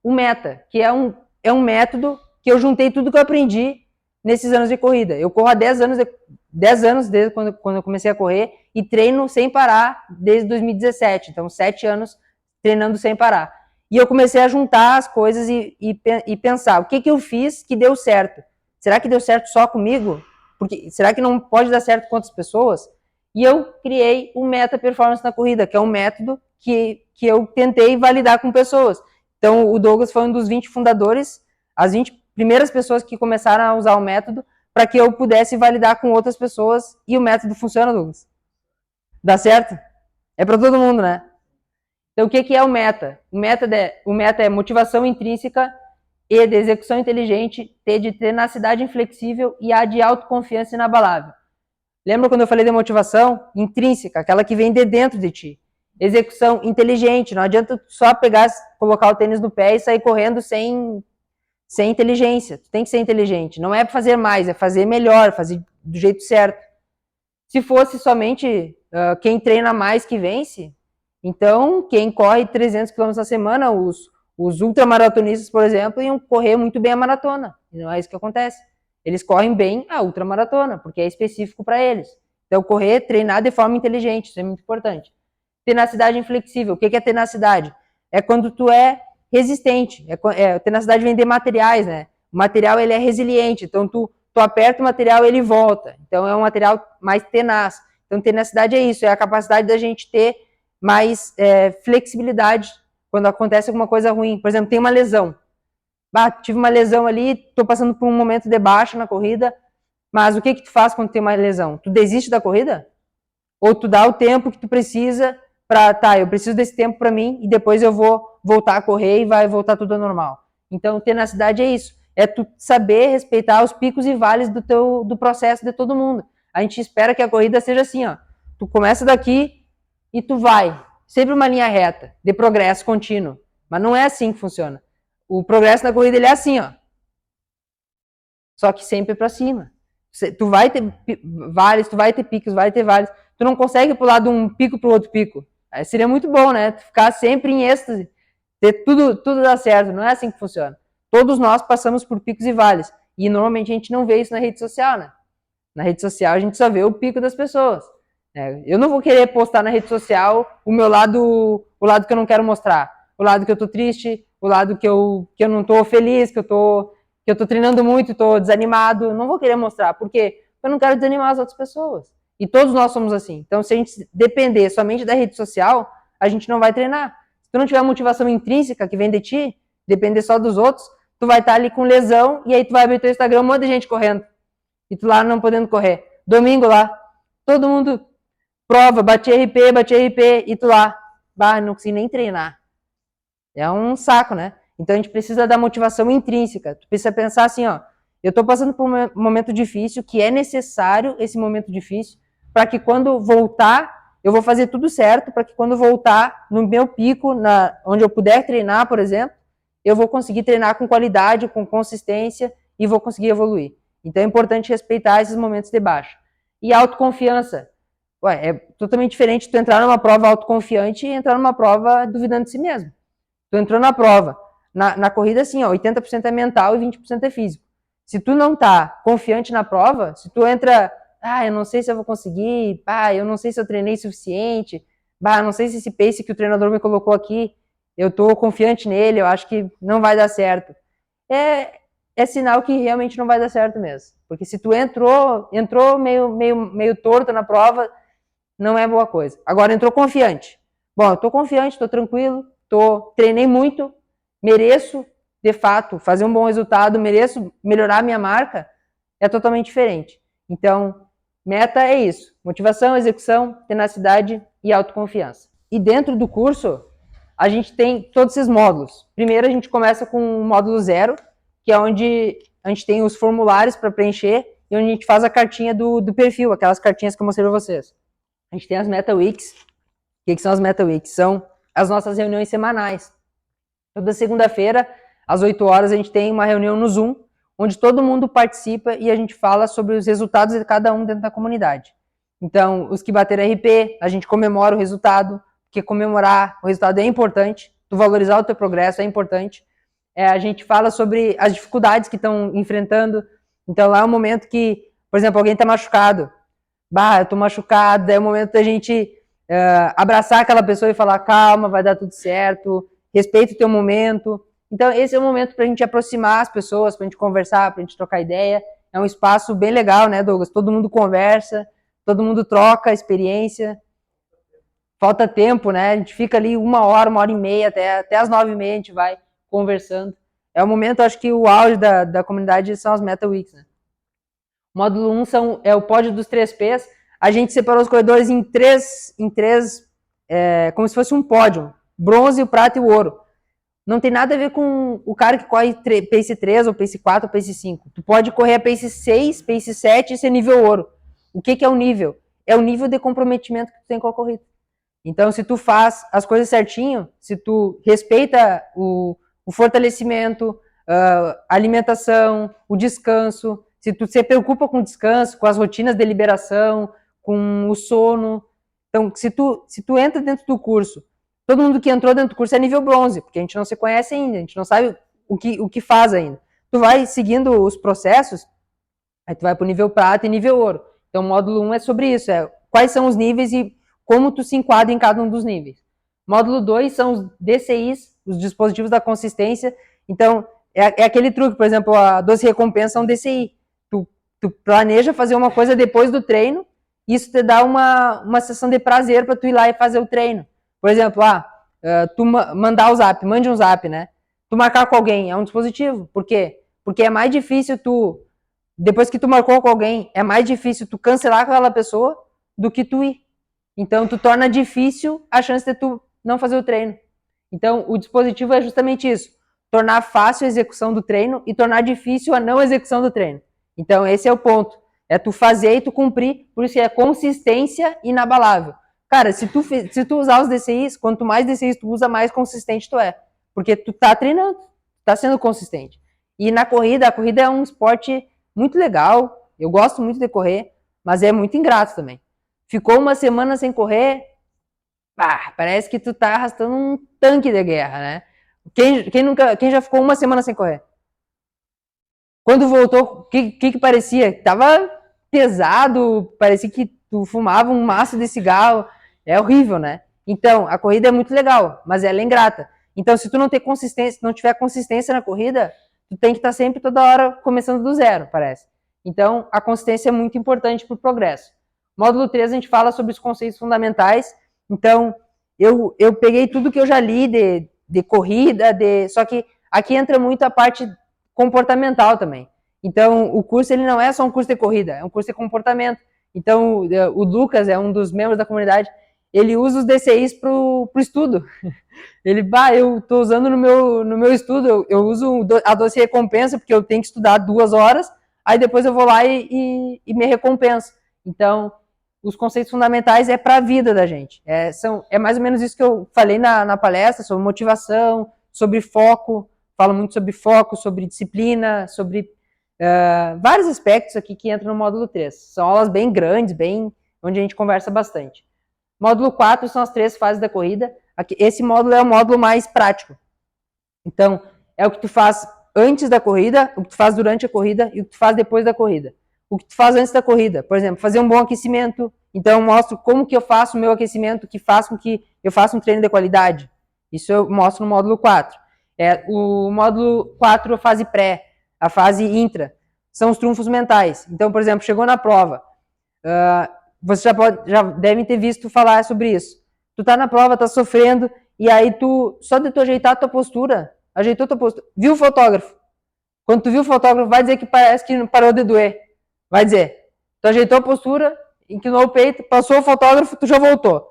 o Meta, que é um método que eu juntei tudo que eu aprendi nesses anos de corrida. Eu corro há 10 anos desde quando eu comecei a correr e treino sem parar desde 2017. Então, 7 anos treinando sem parar. E eu comecei a juntar as coisas e pensar, o que eu fiz que deu certo? Será que deu certo só comigo? Será que não pode dar certo com outras pessoas? E eu criei o Meta Performance na corrida, que é um método que eu tentei validar com pessoas. Então, o Douglas foi um dos 20 fundadores, as 20 primeiras pessoas que começaram a usar o método para que eu pudesse validar com outras pessoas. E o método funciona, Douglas? Dá certo? É para todo mundo, né? Então, o que é o Meta? O Meta é motivação intrínseca, E de execução inteligente, T de tenacidade inflexível e A de autoconfiança inabalável. Lembra quando eu falei de motivação? Intrínseca, aquela que vem de dentro de ti. Execução inteligente, não adianta só pegar, colocar o tênis no pé e sair correndo sem inteligência. Tu tem que ser inteligente. Não é fazer mais, é fazer melhor, fazer do jeito certo. Se fosse somente quem treina mais que vence, então quem corre 300 km na semana, os ultramaratonistas, por exemplo, iam correr muito bem a maratona. E não é isso que acontece. Eles correm bem a ultramaratona, porque é específico para eles. Então, correr, treinar de forma inteligente, isso é muito importante. Tenacidade inflexível. O que é tenacidade? É quando tu é resistente. Tenacidade vem de materiais, né? O material, ele é resiliente. Então, tu aperta o material, ele volta. Então, é um material mais tenaz. Então, tenacidade é isso, é a capacidade da gente ter mais flexibilidade quando acontece alguma coisa ruim. Por exemplo, tem uma lesão. Tive uma lesão ali, tô passando por um momento de baixa na corrida, mas o que tu faz quando tem uma lesão? Tu desiste da corrida? Ou tu dá o tempo que tu precisa eu preciso desse tempo para mim e depois eu vou voltar a correr e vai voltar tudo ao normal. Então, tenacidade é isso. É tu saber respeitar os picos e vales do processo de todo mundo. A gente espera que a corrida seja assim, ó. Tu começa daqui e tu vai. Sempre uma linha reta, de progresso contínuo. Mas não é assim que funciona. O progresso na corrida, ele é assim, ó. Só que sempre para cima. Tu vai ter vales, tu vai ter picos, vai ter vales. Tu não consegue pular de um pico para o outro pico. Aí seria muito bom, né? Tu ficar sempre em êxtase. Ter tudo dar certo. Não é assim que funciona. Todos nós passamos por picos e vales. E normalmente a gente não vê isso na rede social, né? Na rede social a gente só vê o pico das pessoas. Eu não vou querer postar na rede social o lado que eu não quero mostrar. O lado que eu tô triste, o lado que eu não tô feliz, que eu tô treinando muito, tô desanimado. Eu não vou querer mostrar. Por quê? Porque eu não quero desanimar as outras pessoas. E todos nós somos assim. Então, se a gente depender somente da rede social, a gente não vai treinar. Se tu não tiver motivação intrínseca que vem de ti, depender só dos outros, tu vai estar ali com lesão e aí tu vai abrir teu Instagram, um monte de gente correndo. E tu lá não podendo correr. Domingo lá, todo mundo prova, bate RP, e tu lá, não consigo nem treinar. É um saco, né? Então a gente precisa da motivação intrínseca. Tu precisa pensar assim, ó, eu tô passando por um momento difícil, que é necessário esse momento difícil, para que quando voltar, eu vou fazer tudo certo, para que quando voltar no meu pico, onde eu puder treinar, por exemplo, eu vou conseguir treinar com qualidade, com consistência e vou conseguir evoluir. Então é importante respeitar esses momentos de baixa. E autoconfiança. É totalmente diferente tu entrar numa prova autoconfiante e entrar numa prova duvidando de si mesmo. Tu entrou na prova. Na corrida, assim, ó, 80% é mental e 20% é físico. Se tu não tá confiante na prova, se tu entra, eu não sei se eu vou conseguir, eu não sei se eu treinei suficiente, bah, não sei se esse pace que o treinador me colocou aqui, eu tô confiante nele, eu acho que não vai dar certo. É sinal que realmente não vai dar certo mesmo. Porque se tu entrou meio torto na prova, não é boa coisa. Agora entrou confiante. Bom, eu tô confiante, tô tranquilo, treinei muito, mereço, de fato, fazer um bom resultado, mereço melhorar a minha marca, é totalmente diferente. Então, meta é isso: motivação, execução, tenacidade e autoconfiança. E dentro do curso, a gente tem todos esses módulos. Primeiro, a gente começa com o módulo 0, que é onde a gente tem os formulários para preencher e onde a gente faz a cartinha do perfil, aquelas cartinhas que eu mostrei para vocês. A gente tem as Meta Weeks. O que são as Meta Weeks? São as nossas reuniões semanais. Toda segunda-feira, às 8 horas, a gente tem uma reunião no Zoom, onde todo mundo participa e a gente fala sobre os resultados de cada um dentro da comunidade. Então, os que bateram RP, a gente comemora o resultado, porque comemorar o resultado é importante, tu valorizar o teu progresso é importante. A gente fala sobre as dificuldades que estão enfrentando. Então, lá é um momento que, por exemplo, alguém está machucado. Bah, eu tô machucado, é o momento da gente abraçar aquela pessoa e falar, calma, vai dar tudo certo, respeita o teu momento. Então, esse é o momento pra gente aproximar as pessoas, pra gente conversar, pra gente trocar ideia. É um espaço bem legal, né, Douglas? Todo mundo conversa, todo mundo troca experiência. Falta tempo, né? A gente fica ali 1 hora e meia, até as 9h30 a gente vai conversando. É o momento, acho que o auge da comunidade são as Meta Weeks, né? Módulo 1 é o pódio dos 3 P's. A gente separou os corredores em três como se fosse um pódio: bronze, o prata e o ouro. Não tem nada a ver com o cara que corre pace 3, ou pace 4, ou pace 5. Tu pode correr a pace 6, pace 7 e ser nível ouro. O que é o nível? É o nível de comprometimento que tu tem com a corrida. Então, se tu faz as coisas certinho, se tu respeita o fortalecimento, a alimentação, o descanso, se tu se preocupa com o descanso, com as rotinas de liberação, com o sono. Então, se tu entra dentro do curso, todo mundo que entrou dentro do curso é nível bronze, porque a gente não se conhece ainda, a gente não sabe o que faz ainda. Tu vai seguindo os processos, aí tu vai pro nível prata e nível ouro. Então, o módulo 1 é sobre isso, quais são os níveis e como tu se enquadra em cada um dos níveis. Módulo 2 são os DCIs, os dispositivos da consistência. Então, é aquele truque, por exemplo, a doce recompensa é um DCI. Tu planeja fazer uma coisa depois do treino, isso te dá uma sessão de prazer para tu ir lá e fazer o treino. Por exemplo, tu mandar o zap, mande um zap, né? Tu marcar com alguém, é um dispositivo. Por quê? Porque é mais difícil depois que tu marcou com alguém, é mais difícil tu cancelar com aquela pessoa do que tu ir. Então, tu torna difícil a chance de tu não fazer o treino. Então, o dispositivo é justamente isso: tornar fácil a execução do treino e tornar difícil a não execução do treino. Então, esse é o ponto. É tu fazer e tu cumprir, por isso é consistência inabalável. Cara, se tu usar os DCIs, quanto mais DCIs tu usa, mais consistente tu é. Porque tu tá treinando, tá sendo consistente. E na corrida, a corrida é um esporte muito legal, eu gosto muito de correr, mas é muito ingrato também. Ficou uma semana sem correr, parece que tu tá arrastando um tanque de guerra, né? Quem já ficou uma semana sem correr? Quando voltou, o que parecia? Tava pesado, parecia que tu fumava um maço de cigarro. É horrível, né? Então, a corrida é muito legal, mas ela é ingrata. Então, se tu não ter consistência, não tiver consistência na corrida, tu tem que estar sempre toda hora começando do zero, parece. Então, a consistência é muito importante para o progresso. Módulo 3, a gente fala sobre os conceitos fundamentais. Então, eu peguei tudo que eu já li de corrida, só que aqui entra muito a parte comportamental também. Então, o curso ele não é só um curso de corrida, é um curso de comportamento. Então, o Lucas é um dos membros da comunidade, ele usa os DCIs pro estudo. Ele, eu tô usando no meu estudo, eu uso a doce recompensa, porque eu tenho que estudar 2 horas, aí depois eu vou lá e me recompenso. Então, os conceitos fundamentais é para a vida da gente. É mais ou menos isso que eu falei na palestra, sobre motivação, sobre foco. Falo muito sobre foco, sobre disciplina, sobre vários aspectos aqui que entram no módulo 3. São aulas bem grandes, onde a gente conversa bastante. Módulo 4 são as 3 fases da corrida. Esse módulo é o módulo mais prático. Então, é o que tu faz antes da corrida, o que tu faz durante a corrida e o que tu faz depois da corrida. O que tu faz antes da corrida, por exemplo, fazer um bom aquecimento, Então eu mostro como que eu faço o meu aquecimento, que faz com que eu faça um treino de qualidade. Isso eu mostro no módulo 4. O módulo 4 a fase pré, a fase intra, são os trunfos mentais. Então, por exemplo, chegou na prova, você já deve ter visto falar sobre isso. Tu tá na prova, tá sofrendo, e aí só de tu ajeitar a tua postura, viu o fotógrafo. Quando tu viu o fotógrafo, vai dizer que parece que parou de doer. Vai dizer, tu ajeitou a postura, inclinou o peito, passou o fotógrafo, tu já voltou.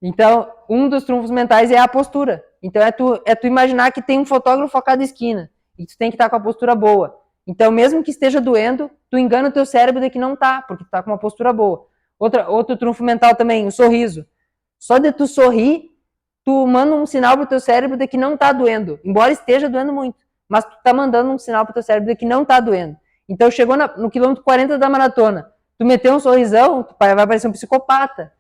Então, um dos trunfos mentais é a postura. Então, é tu imaginar que tem um fotógrafo a cada esquina, e tu tem que estar com a postura boa. Então, mesmo que esteja doendo, tu engana o teu cérebro de que não tá, porque tu tá com uma postura boa. Outro trunfo mental também, o sorriso. Só de tu sorrir, tu manda um sinal pro teu cérebro de que não tá doendo, embora esteja doendo muito. Mas tu tá mandando um sinal pro teu cérebro de que não tá doendo. Então, chegou no quilômetro 40 da maratona, tu meteu um sorrisão, tu vai parecer um psicopata.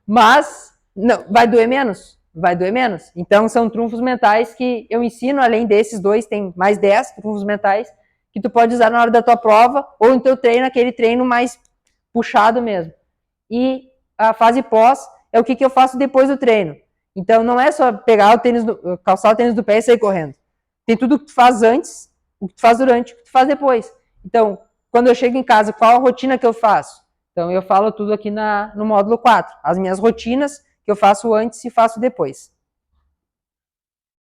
Mas não, vai doer menos. Vai doer menos. Então, são trunfos mentais que eu ensino, além desses dois, tem mais 10 trunfos mentais que tu pode usar na hora da tua prova ou no teu treino, aquele treino mais puxado mesmo. E a fase pós é o que eu faço depois do treino. Então, não é só pegar calçar o tênis do pé e sair correndo. Tem tudo que tu faz antes, o que tu faz durante, o que tu faz depois. Então, quando eu chego em casa, qual a rotina que eu faço? Então, eu falo tudo aqui no módulo 4. As minhas rotinas que eu faço antes e faço depois.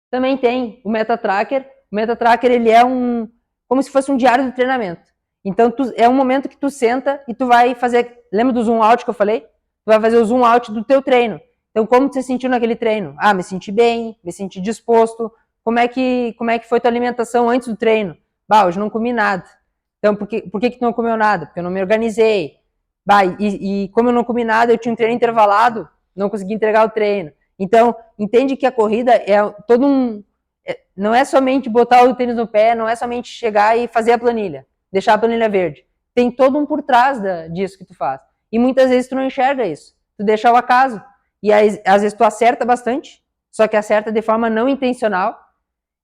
Também tem o MetaTracker. O MetaTracker, ele é como se fosse um diário do treinamento. Então, é um momento que tu senta e tu vai fazer... Lembra do zoom out que eu falei? Tu vai fazer o zoom out do teu treino. Então, como tu se sentiu naquele treino? Ah, me senti bem, me senti disposto. Como é que foi tua alimentação antes do treino? Bah, hoje não comi nada. Então, por que tu não comeu nada? Porque eu não me organizei. Bah, e como eu não comi nada, eu tinha um treino intervalado, não consegui entregar o treino. Então, entende que a corrida é todo não é somente botar o tênis no pé, não é somente chegar e fazer a planilha, deixar a planilha verde. Tem todo um por trás disso que tu faz. E muitas vezes tu não enxerga isso. Tu deixa ao acaso. E aí, às vezes tu acerta bastante, só que acerta de forma não intencional.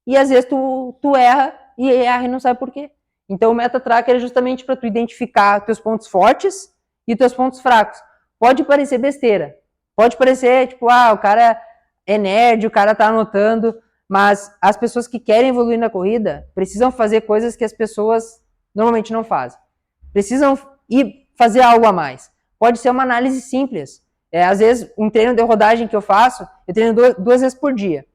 E às vezes tu erra e não sabe por quê. Então o MetaTracker é justamente para tu identificar teus pontos fortes e teus pontos fracos. Pode parecer besteira. Pode parecer, tipo, o cara é nerd, o cara tá anotando, mas as pessoas que querem evoluir na corrida precisam fazer coisas que as pessoas normalmente não fazem. Precisam ir fazer algo a mais. Pode ser uma análise simples. Às vezes, um treino de rodagem que eu faço, eu treino duas vezes por dia.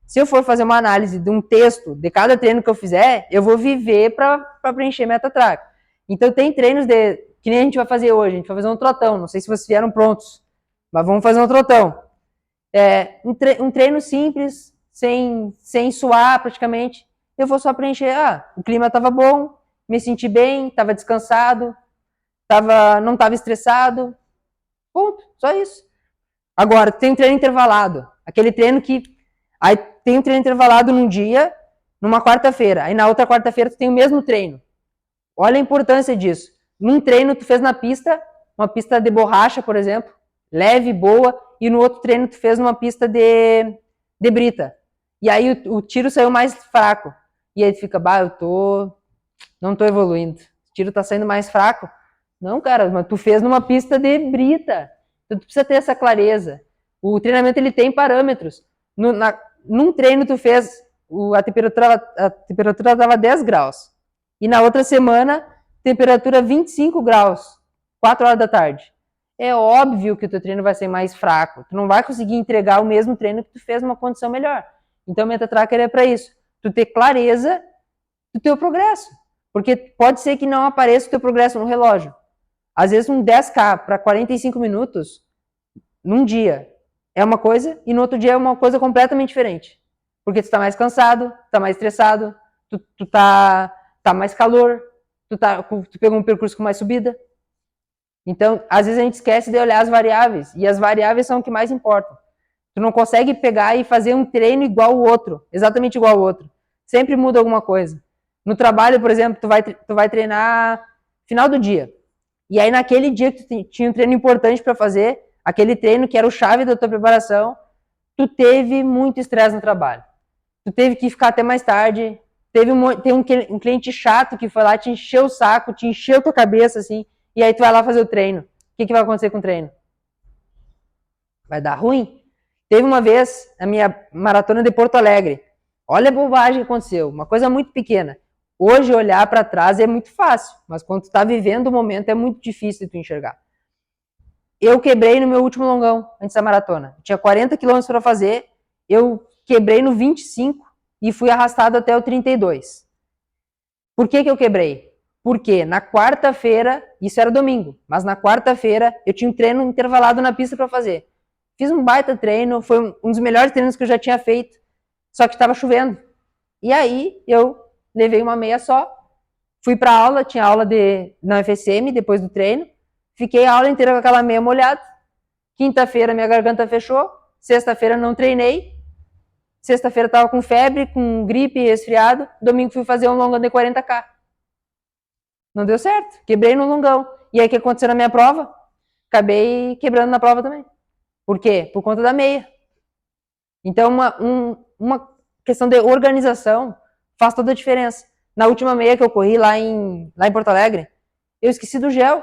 Se eu for fazer uma análise de um texto de cada treino que eu fizer, eu vou viver para preencher MetaTracker. Então, tem treinos que nem a gente vai fazer hoje. A gente vai fazer um trotão. Não sei se vocês vieram prontos, mas vamos fazer um trotão. Um treino simples, sem suar praticamente. Eu vou só preencher. O clima estava bom, me senti bem, estava descansado, não estava estressado. Ponto, só isso. Agora, tem um treino intervalado. Aquele treino que... Aí tem um treino intervalado num dia, numa quarta-feira. Aí na outra quarta-feira tu tem o mesmo treino. Olha a importância disso. Num treino tu fez na pista, uma pista de borracha, por exemplo, leve, boa, e no outro treino tu fez numa pista de brita. E aí o tiro saiu mais fraco. E aí tu fica, não tô evoluindo. O tiro tá saindo mais fraco. Não, cara, mas tu fez numa pista de brita. Então tu precisa ter essa clareza. O treinamento, ele tem parâmetros. Num treino tu fez, a temperatura estava 10 graus. E na outra semana, temperatura 25 graus, 4 horas da tarde. É óbvio que o teu treino vai ser mais fraco. Tu não vai conseguir entregar o mesmo treino que tu fez numa condição melhor. Então o MetaTracker é para isso. Tu ter clareza do teu progresso. Porque pode ser que não apareça o teu progresso no relógio. Às vezes um 10K para 45 minutos, num dia, é uma coisa, e no outro dia é uma coisa completamente diferente. Porque tu tá mais cansado, tá mais estressado, tu tá mais calor, tu pegou um percurso com mais subida. Então, às vezes a gente esquece de olhar as variáveis, e as variáveis são o que mais importam. Tu não consegue pegar e fazer um treino igual ao outro, exatamente igual ao outro. Sempre muda alguma coisa. No trabalho, por exemplo, tu vai treinar final do dia. E aí naquele dia que tu tinha um treino importante para fazer, aquele treino que era o chave da tua preparação, tu teve muito estresse no trabalho. Tu teve que ficar até mais tarde, tem um cliente chato que foi lá, te encheu o saco, te encheu tua cabeça, assim, e aí tu vai lá fazer o treino. O que vai acontecer com o treino? Vai dar ruim. Teve uma vez a minha maratona de Porto Alegre. Olha a bobagem que aconteceu, uma coisa muito pequena. Hoje olhar para trás é muito fácil, mas quando tu tá vivendo o momento é muito difícil de tu enxergar. Eu quebrei no meu último longão antes da maratona. Eu tinha 40 quilômetros para fazer, eu quebrei no 25 e fui arrastado até o 32. Por que eu quebrei? Porque na quarta-feira, isso era domingo, mas na quarta-feira eu tinha um treino intervalado na pista para fazer. Fiz um baita treino, foi um dos melhores treinos que eu já tinha feito, só que estava chovendo. E aí eu levei uma meia só, fui para aula, tinha aula na UFSM depois do treino, fiquei a aula inteira com aquela meia molhada. Quinta-feira minha garganta fechou, sexta-feira não treinei, sexta-feira tava com febre, com gripe, resfriado, domingo fui fazer um longão de 40K. Não deu certo, quebrei no longão. E aí o que aconteceu na minha prova? Acabei quebrando na prova também. Por quê? Por conta da meia. Então uma questão de organização faz toda a diferença. Na última meia que eu corri lá em Porto Alegre, eu esqueci do gel.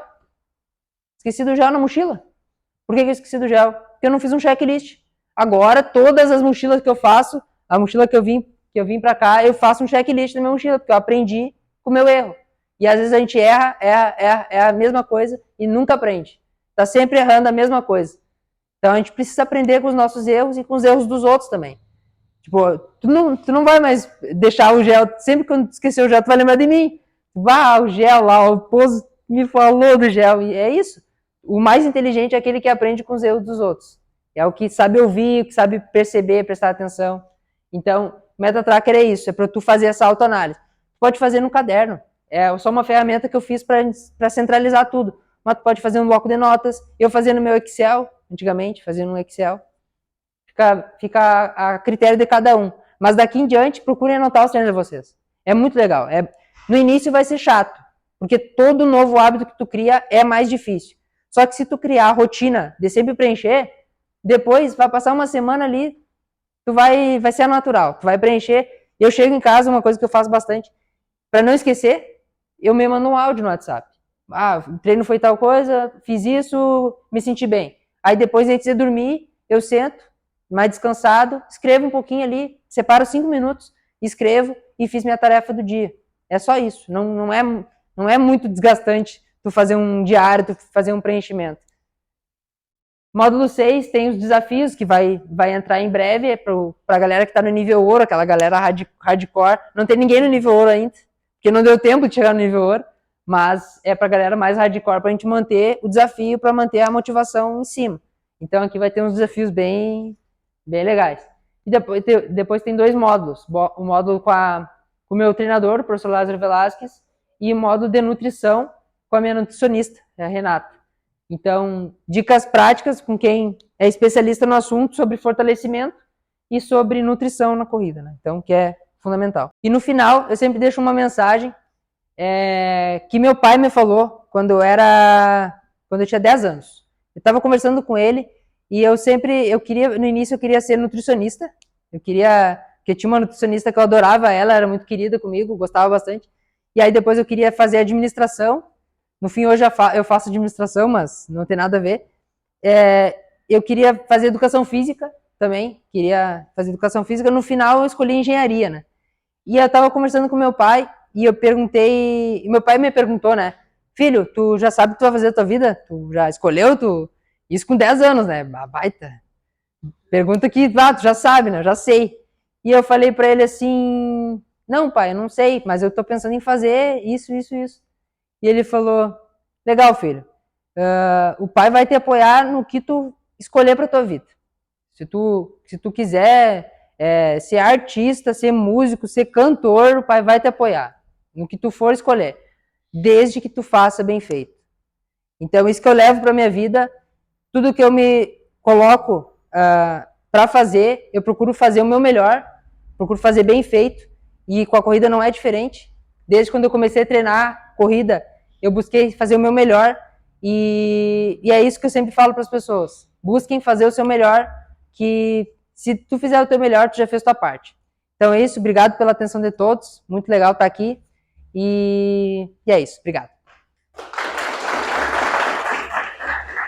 Esqueci do gel na mochila. Por que eu esqueci do gel? Porque eu não fiz um checklist. Agora, todas as mochilas que eu faço, a mochila que eu vim pra cá, eu faço um checklist na minha mochila, porque eu aprendi com o meu erro. E às vezes a gente erra, é a mesma coisa e nunca aprende. Tá sempre errando a mesma coisa. Então a gente precisa aprender com os nossos erros e com os erros dos outros também. Tipo, tu não vai mais deixar o gel, sempre que eu esquecer o gel, tu vai lembrar de mim. O gel lá, o Pozo me falou do gel, e é isso. O mais inteligente é aquele que aprende com os erros dos outros. É o que sabe ouvir, que sabe perceber, prestar atenção. Então, MetaTracker é isso, é para tu fazer essa autoanálise. Pode fazer no caderno. É só uma ferramenta que eu fiz para centralizar tudo. Mas tu pode fazer no bloco de notas. Eu fazia no meu Excel, antigamente, fazia no Excel. Fica a critério de cada um. Mas daqui em diante, procurem anotar os treinos de vocês. É muito legal. No início vai ser chato, porque todo novo hábito que tu cria é mais difícil. Só que se tu criar a rotina de sempre preencher, depois vai passar uma semana ali, tu vai ser natural, tu vai preencher. Eu chego em casa, uma coisa que eu faço bastante, para não esquecer, eu me mando um áudio no WhatsApp. O treino foi tal coisa, fiz isso, me senti bem. Aí depois, antes de dormir, eu sento, mais descansado, escrevo um pouquinho ali, separo 5 minutos, escrevo e fiz minha tarefa do dia. É só isso, não é muito desgastante tu fazer um diário, tu fazer um preenchimento. Módulo 6 tem os desafios, que vai entrar em breve, é pra galera que tá no nível ouro, aquela galera hardcore. Não tem ninguém no nível ouro ainda, porque não deu tempo de chegar no nível ouro, mas é pra galera mais hardcore, pra gente manter o desafio, pra manter a motivação em cima. Então aqui vai ter uns desafios bem legais. E depois tem 2 módulos, o módulo com o meu treinador, o professor Lázaro Velasquez, e o módulo de nutrição com a minha nutricionista, a Renata. Então, dicas práticas com quem é especialista no assunto sobre fortalecimento e sobre nutrição na corrida, né? Então, que é fundamental. E no final, eu sempre deixo uma mensagem que meu pai me falou quando eu tinha 10 anos. Eu estava conversando com ele e no início eu queria ser nutricionista. Porque tinha uma nutricionista que eu adorava, ela era muito querida comigo, gostava bastante. E aí depois eu queria fazer administração. No fim, hoje eu faço administração, mas não tem nada a ver. Eu queria fazer educação física também, queria fazer educação física. No final, eu escolhi engenharia, né? E eu estava conversando com meu pai, e meu pai me perguntou, né? Filho, tu já sabe o que tu vai fazer da tua vida? Tu já escolheu? Isso com 10 anos, né? Baita. Pergunta que, tu já sabe, né? Eu já sei. E eu falei para ele assim, não, pai, eu não sei, mas eu tô pensando em fazer isso, isso, isso. E ele falou, legal, filho, o pai vai te apoiar no que tu escolher para tua vida. Se tu quiser ser artista, ser músico, ser cantor, o pai vai te apoiar no que tu for escolher, desde que tu faça bem feito. Então, isso que eu levo para minha vida, tudo que eu me coloco para fazer, eu procuro fazer o meu melhor, procuro fazer bem feito, e com a corrida não é diferente. Desde quando eu comecei a treinar corrida, eu busquei fazer o meu melhor, e é isso que eu sempre falo para as pessoas. Busquem fazer o seu melhor, que se tu fizer o teu melhor, tu já fez tua parte. Então é isso, obrigado pela atenção de todos, muito legal estar aqui, e é isso, obrigado.